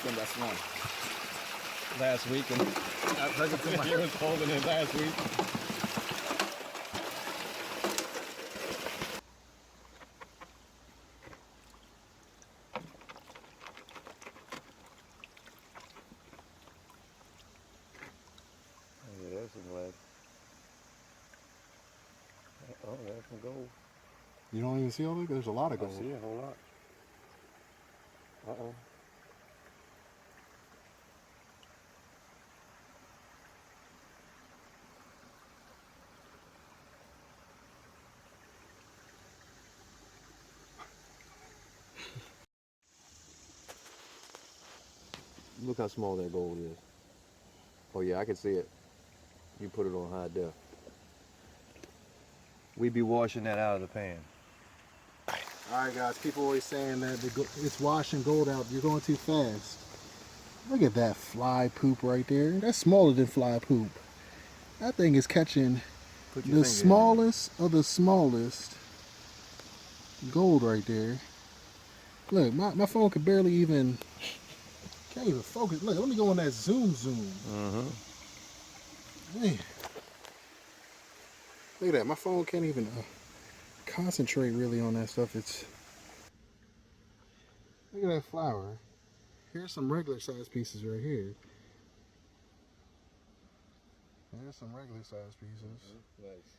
spent that one last week, and I took it to my was holding it last week. Yeah, there's some lead. Oh, there's some gold. You don't even see all of it? There's a lot of gold. I see a whole lot. Uh-oh. Look how small that gold is. Oh yeah, I can see it. You put it on high def. We be washing that out of the pan. Alright guys, people always saying that it's washing gold out. You're going too fast. Look at that fly poop right there. That's smaller than fly poop. That thing is catching the smallest of the smallest gold right there. Look, my phone could barely even, can't even focus. Look, let me go on that zoom. Man. Look at that, my phone can't even concentrate really on that stuff. Look at that flower. Here's some regular size pieces right here. There's some regular size pieces. Nice.